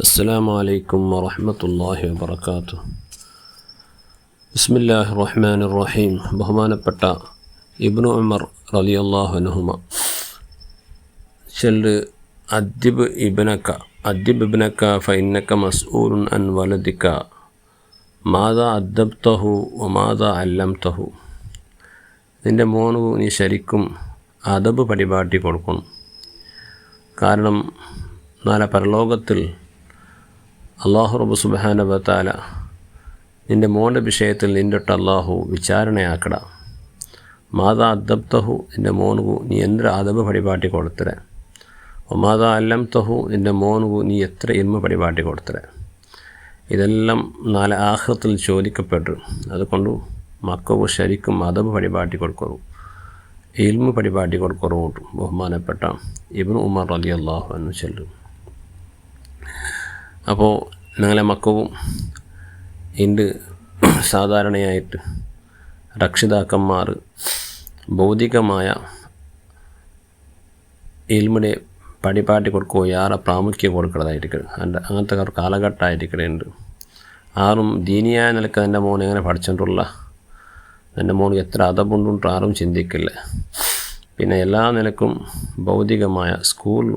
അസ്സലാമു അലൈക്കും വറഹ്മത്തുള്ളാഹി വബറകാതുഹു. ബിസ്മില്ലാഹിർ റഹ്മാനിർ റഹീം. ബഹുമാനപ്പെട്ട ഇബ്നു ഉമർ റളിയല്ലാഹു അൻഹുമ ചൊല്ല്, അദ്ദിബ് ഇബ്നക ഫഇന്നക മസ്ഊലുൻ അൻ വലദിക മാദാ അദ്ദബ്തഹു വമാദാ അല്ലംതഹു. നിൻ്റെ മോനു നീ ശരിക്കും അദബ് പരിപാടി കൊടുക്കണം. കാരണം നാളെ പരലോകത്തിൽ അള്ളാഹു റബ്ബ് സുബ്ഹാനഹു വ തആല നിൻ്റെ മോൻ്റെ വിഷയത്തിൽ നിന്നിട്ട് അള്ളാഹു വിചാരണയാക്കട. മാതാ അദ്ദബ്തഹു, നിൻ്റെ മോനുകു നീ എന്തൊരു അദബ് പരിപാടി കൊടുത്തരെ. മാതാ അല്ലംതഹു, നിൻ്റെ മോനുകു നീ എത്ര ഇൽമ പരിപാടി കൊടുത്തരെ. ഇതെല്ലാം നാളെ ആഖിറത്തിൽ ചോദിക്കപ്പെട്ടു. അതുകൊണ്ട് മക്കൾക്ക് ശരിക്കും അദബ് പരിപാടി കൊടുക്കറു, ഇൽമ പരിപാടി കൊടുക്കറു. ബഹുമാനപ്പെട്ട ഇബ്നു ഉമർ റളിയല്ലാഹു അൻഹു ചൊല്ലും. അപ്പോൾ ഞങ്ങളെ മക്കവും ഇണ്ട് സാധാരണയായിട്ട് രക്ഷിതാക്കന്മാർ ഭൗതികമായ ഇൽമിനെ പരിപാടി കൊടുക്കുകയോ യാറെ പ്രാമുഖ്യം കൊടുക്കുന്നതായിരിക്കും. അങ്ങനത്തെ കാലഘട്ടമായിരിക്കുന്നുണ്ട്. ആരും ദീനിയായ നിലക്ക് എൻ്റെ മോൻ എങ്ങനെ പഠിച്ചിട്ടുള്ള, എൻ്റെ മോൻ എത്ര അദബുണ്ടുണ്ട് ആരും ചിന്തിക്കില്ല. പിന്നെ എല്ലാ നിലക്കും ഭൗതികമായ സ്കൂൾ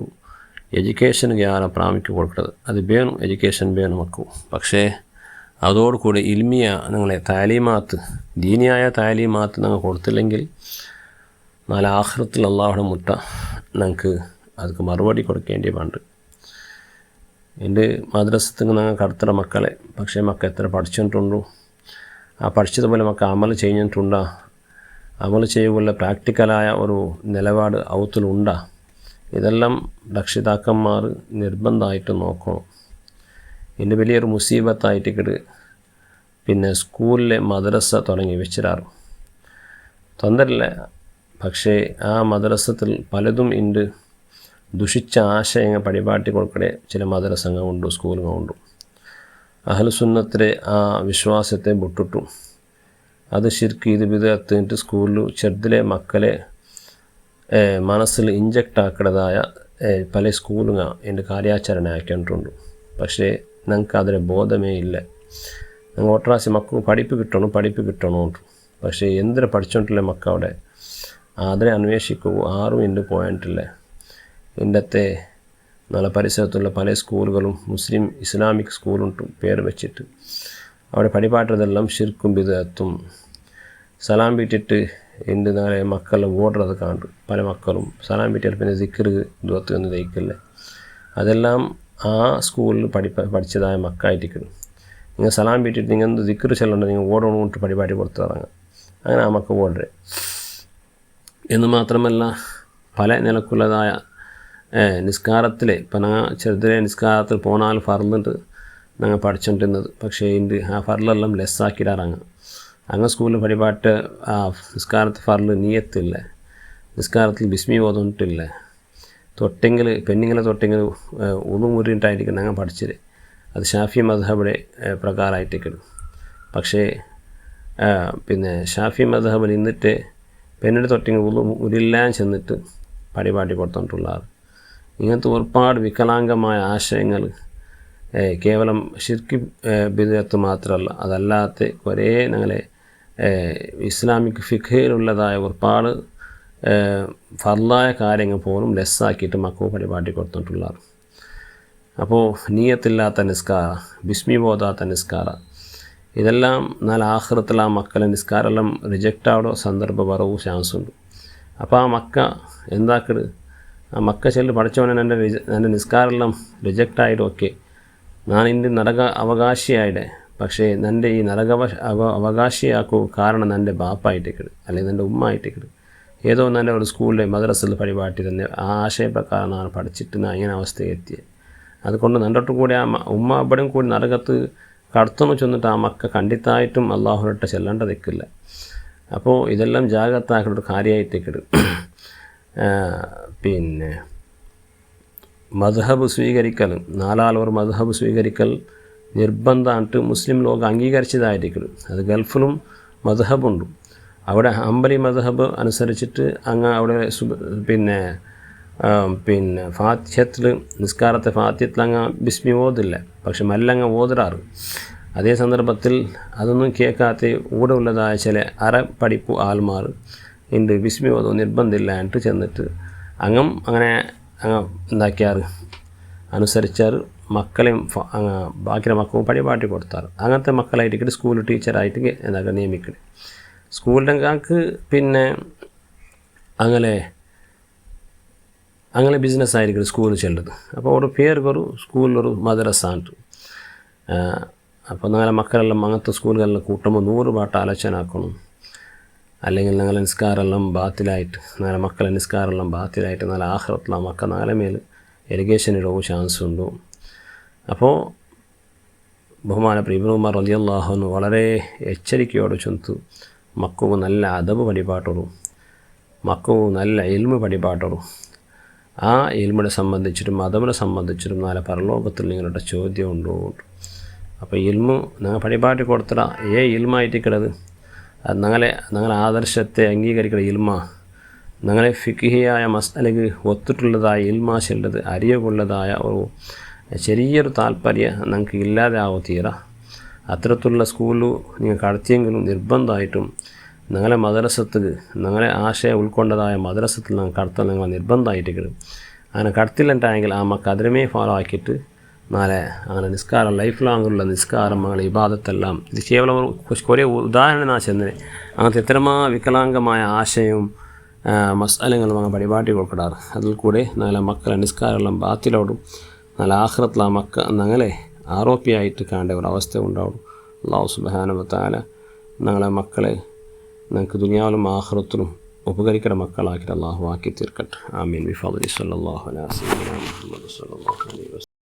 എഡ്യൂക്കേഷന് യാറെ പ്രാമുഖ്യം കൊടുക്കുന്നത് അത് വേണം, എഡ്യൂക്കേഷൻ വേണം മക്കും. പക്ഷേ അതോടുകൂടി ഇൽമിയ നിങ്ങളെ താലീമാത്ത്, ദീനിയായ താലീമാത്ത് നിങ്ങൾ കൊടുത്തില്ലെങ്കിൽ നാളെ ആഖിറത്തിൽ അള്ളാഹുടെ മുട്ട ഞങ്ങൾക്ക് അതൊക്കെ മറുപടി കൊടുക്കേണ്ടി വേണ്ട. എൻ്റെ മദ്രസത്തിൽ ഞങ്ങൾ കടത്തുന്ന മക്കളെ, പക്ഷേ മക്കൾ എത്ര പഠിച്ചിട്ടുണ്ടോ, ആ പഠിച്ചതുപോലെ മക്കൾ അമൽ ചെയ്തിട്ടുണ്ടോ, അമൽ ചെയ്യുമ്പോൾ പ്രാക്ടിക്കലായ ഒരു നിലപാട് ഔത്തിലുണ്ടാ, ഇതെല്ലാം രക്ഷിതാക്കന്മാർ നിർബന്ധമായിട്ട് നോക്കണം. ഇതിൻ്റെ വലിയൊരു മുസീബത്തായിട്ട് പിന്നെ സ്കൂളിലെ മദ്രസ തുടങ്ങി വെച്ചിരാറ് തൊന്തരില്ല. പക്ഷേ ആ മദ്രസത്തിൽ പലതും ഉണ്ട് ദുഷിച്ച ആശയങ്ങൾ പരിപാടി കൊടുക്കടെ ചില മദ്രസങ്ങൾ ഉണ്ട്, സ്കൂളുകൾ ഉണ്ട്. അഹ്ലുസുന്നത്തിലെ ആ വിശ്വാസത്തെ വിട്ടിട്ടു അത് ശിർക്ക് ഇത് വിധത്തിട്ട് സ്കൂളിൽ ചെറുതിലെ മക്കളെ മനസ്സിൽ ഇഞ്ചക്റ്റ് ആക്കുന്നതായ പല സ്കൂളുകൾ എൻ്റെ കാര്യാചരണ ആക്കിയിട്ടുണ്ട്. പക്ഷേ ഞങ്ങൾക്ക് അതിന് ബോധമേ ഇല്ല. ഞങ്ങൾ ഒട്ടറാശി മക്കൾക്ക് പഠിപ്പ് കിട്ടണം. പക്ഷേ എന്തിനു പഠിച്ചോണ്ടില്ല മക്കളവിടെ അതിനെ അന്വേഷിക്കൂ, ആരും എൻ്റെ പോയിട്ടില്ല. ഇന്നത്തെ നല്ല പരിസരത്തുള്ള പല സ്കൂളുകളും മുസ്ലിം ഇസ്ലാമിക് സ്കൂളുണ്ട് പേര് വെച്ചിട്ട് അവിടെ പരിപാടിയതെല്ലാം ശിർക്കും ബിദ്അത്തും സലാം വീട്ടിട്ട് എൻ്റെ നാളെ മക്കൾ ഓടുന്നത് കണ്ടു. പല മക്കളും സലാം വീട്ടിൽ പിന്നെ ദിക്ർ ദുആത്ത് ഒന്നും തയ്ക്കില്ല. അതെല്ലാം ആ സ്കൂളിൽ പഠിച്ചതായ മക്കായിരിക്കും. നിങ്ങൾ സലാം വീട്ടിട്ട് നിങ്ങൾ എന്ത് ദിക്ർ ചെല്ലണ്ട, നിങ്ങൾ ഓടണോട്ട് പരിപാടി പുറത്തിറങ്ങുക. അങ്ങനെ ആ മക്ക ഓടേ എന്ന് മാത്രമല്ല പല നിലക്കുള്ളതായ നിസ്കാരത്തിലെ ഇപ്പം ഞങ്ങൾ ചെറുതിലെ നിസ്കാരത്തിൽ പോന്നാൽ ഫർലുണ്ട് ഞങ്ങൾ പഠിച്ചുകൊണ്ടിരുന്നത്. പക്ഷേ ഇതിൻ്റെ ആ ഫർലെല്ലാം ലെസ്സാക്കിയിടാറങ്ങ് അങ്ങ് സ്കൂളിൽ പരിപാട്ട് ആ നിസ്കാരത്തിൽ ഫർല് നീയത്തില്ല, നിസ്കാരത്തിൽ ബിസ്മി ഓതന്നിട്ടില്ല. തൊട്ടെങ്കിൽ പെണ്ണിങ്ങളെ തൊട്ടെങ്കിൽ ഉളുമുറിയിട്ടായിരിക്കും ഞങ്ങൾ പഠിച്ചത്. അത് ഷാഫി മദ്ഹബിലെ പ്രകാരമായിട്ടേക്കും. പക്ഷേ പിന്നെ ഷാഫി മദ്ഹബിൽ നിന്നിട്ട് പെണ്ണിൻ്റെ തൊട്ടെങ്കിൽ ഉരില്ലാൻ ചെന്നിട്ട് പരിപാടി കൊടുത്തിട്ടുള്ളതാണ്. ഇങ്ങനത്തെ ഒരുപാട് വികലാംഗമായ ആശയങ്ങൾ കേവലം ശിർക്ക് ബിദ്അത്ത് മാത്രമല്ല, അതല്ലാത്ത കുറേ ഞങ്ങളെ ഇസ്ലാമിക് ഫിഖിലുള്ളതായ ഒരുപാട് ഫർലായ കാര്യങ്ങൾ പോലും ലെസ്സാക്കിയിട്ട് മക്കോ പരിപാടി കൊടുത്തിട്ടുള്ളതാണ്. അപ്പോൾ നീയത്തില്ലാത്ത നിസ്കാര, ബിസ്മി ബോധാത്ത നിസ്കാര, ഇതെല്ലാം നല്ല ആഖിറത്തിൽ ആ മക്കളെ നിസ്കാരെല്ലാം റിജക്റ്റ് ആവോ സന്ദർഭ വരവും ചാൻസ് ഉണ്ട്. അപ്പോൾ ആ മക്ക എന്താക്കട്, ആ മക്ക ചെല്ല് പഠിച്ചവനെ എൻ്റെ നിസ്കാരെല്ലാം റിജക്റ്റായിട്ട് ഓക്കെ ഞാൻ ഇന്ന് നരക അവകാശിയായിടെ, പക്ഷേ എൻ്റെ ഈ നരക അവകാശിയാക്കൂ കാരണം എൻ്റെ ബാപ്പായിട്ടേക്കിട് അല്ലെങ്കിൽ എൻ്റെ ഉമ്മ ആയിട്ടേക്കിട് ഏതോ എൻ്റെ ഒരു സ്കൂളിലെ മദ്രസയിൽ പരിപാടി തന്നെ ആ ആശയപ്രകാരം ഞാൻ പഠിച്ചിട്ട് ഞാൻ ഇങ്ങനെ അവസ്ഥയിൽ എത്തിയത്. അതുകൊണ്ട് നണ്ടോട്ടും കൂടി ആ ഉമ്മ അവിടെയും കൂടി നരകത്ത് കടത്തുന്നു ചെന്നിട്ട് ആ മക്ക കണ്ടിത്തായിട്ടും അള്ളാഹുവിട്ട് ചെല്ലേണ്ടതിക്കില്ല. അപ്പോൾ ഇതെല്ലാം ജാഗ്രതാക്കേണ്ട ഒരു കാര്യമായിട്ടേക്കിട്. പിന്നെ മദ്ഹബ് സ്വീകരിക്കൽ, നാലാളവർ മദ്ഹബ് സ്വീകരിക്കൽ നിർബന്ധമായിട്ട് മുസ്ലിം ലോകം അംഗീകരിച്ചതായിരിക്കും. അത് ഗൾഫിലും മദ്ഹബുണ്ട്. അവിടെ ഹംബലി മദ്ഹബ് അനുസരിച്ചിട്ട് അങ്ങ് അവിടെ പിന്നെ പിന്നെ ഫാത്തിഹത്തിൽ നിസ്കാരത്തെ ഫാത്തിഹത്തിൽ അങ്ങ് ബിസ്മി ഓതില്ല, പക്ഷെ മെല്ലങ്ങ് ഓതിറാറ്. അതേ സന്ദർഭത്തിൽ അതൊന്നും കേൾക്കാത്ത കൂടെ ഉള്ളതായ ചില പഠിപ്പു ആൾമാർ ഉണ്ട് ബിസ്മി ഓതോ നിർബന്ധമില്ല എന്നിട്ട് ചെന്നിട്ട് അങ്ങനെ എന്താക്കിയാറ് അനുസരിച്ചാറ് മക്കളെയും ബാക്കിയുള്ള മക്കളും പരിപാടി കൊടുത്താറ്. അങ്ങനത്തെ മക്കളായിട്ട് സ്കൂൾ ടീച്ചറായിട്ട് എന്താക്കുക നിയമിക്കണം. സ്കൂളിൻ്റെ കാക്ക് പിന്നെ അങ്ങനെ ബിസിനസ് ആയിരിക്കും സ്കൂളിൽ ചെല്ലുന്നത്. അപ്പോൾ ഒരു പേർക്കൊരു സ്കൂളിലൊരു മദ്രസ ഉണ്ട്. അപ്പോൾ ഞങ്ങളെ മക്കളെല്ലാം അങ്ങനത്തെ സ്കൂളുകളിൽ കൂട്ടുമ്പോൾ 100 പാട്ട് ആലോചന ആക്കണം. അല്ലെങ്കിൽ ഞങ്ങളെ നിസ്കാരമെല്ലാം ബാത്തിലായിട്ട് ഞങ്ങളെ മക്കളെ നിസ്കാരമെല്ലാം ബാത്തിലായിട്ട് നല്ല ആഖിറത്തിൽ ആ മക്കൾ ഞങ്ങളെ മേൽ എലിഗേഷൻ ഇടവും ചാൻസ് ഉണ്ട്. അപ്പോൾ ബഹുമാനപ്പെട്ട ഇബ്നു ഉമർ റളിയല്ലാഹു അൻഹു വളരെ എച്ചരിക്കയോടെ ചൊന്തു മക്കൾക്ക് നല്ല അദബ് പഠിപ്പാട്ടോളൂ, മക്കൾക്ക് നല്ല ഇൽമ് പഠിപ്പാട്ടോളൂ. ആ ഇൽമിനെ സംബന്ധിച്ചിട്ടും അദബിനെ സംബന്ധിച്ചിട്ടും നാളെ പരലോകത്തിൽ നിങ്ങളുടെ ചോദ്യം ഉണ്ടോ. അപ്പോൾ ഇൽമു ഞങ്ങൾ പരിപാടി കൊടുത്തട ഇൽമായിട്ടിക്കണത് അത് ഞങ്ങളെ ആദർശത്തെ അംഗീകരിക്കുന്ന ഇൽമ, ഞങ്ങളെ ഫിഖിഹിയായ മസ്അലക്ക് ഒത്തിട്ടുള്ളതായ ഇൽമാശുള്ളത് അറിയുള്ളതായ ഒരു ചെറിയൊരു താല്പര്യം ഞങ്ങൾക്ക് ഇല്ലാതെ ആവോ തീര. അത്തരത്തിലുള്ള സ്കൂളിൽ നിങ്ങൾ കടത്തിയെങ്കിലും നിർബന്ധമായിട്ടും ഞങ്ങളെ മദ്രസത്തിൽ ഞങ്ങളെ ആശയം ഉൾക്കൊണ്ടതായ മദ്രസത്തിൽ ഞങ്ങൾ കടത്താൻ ഞങ്ങൾ നിർബന്ധമായിട്ടിരിക്കണം. അങ്ങനെ കടത്തില്ലെങ്കിലാണെങ്കിൽ ആ മക്ക അതിരമേ ഫോളോ ആക്കിയിട്ട് നാളെ അങ്ങനെ നിസ്കാരം ലൈഫ് ലോങ്ങുള്ള നിസ്കാരം അങ്ങനെ ഇബാദത്തെല്ലാം ഇത് കേവലം കുറേ ഉദാഹരണം ചെന്നേ അങ്ങനത്തെ എത്രമാ വികലാംഗമായ ആശയവും മസാലങ്ങളും അങ്ങനെ പരിപാടി കൊടുക്കാറ്. അതിൽ കൂടെ നാളെ മക്കളെ നിസ്കാരമെല്ലാം ബാത്തിലോടും നാളെ ആഖിറത്തിൽ ആ മക്ക ഞങ്ങളെ ആരോഗ്യമായിട്ട് കാണേണ്ട ഒരു അവസ്ഥ ഉണ്ടാവും. അല്ലാഹു സുബ്ഹാനഹു വ തആല ഞങ്ങളെ മക്കളെ ഞങ്ങൾക്ക് ദുനിയാവിലും ആഖിറത്തിലും ഉപകരിക്കുന്ന മക്കളാക്കിയിട്ട് അല്ലാഹു ആക്കി തീർക്കട്ടെ. ആമീൻ. ബിഫദ്ലി സ്വല്ലല്ലാഹു അലൈഹി വസല്ലം മുഹമ്മദ് സ്വല്ലല്ലാഹു അലൈഹി വസല്ലം.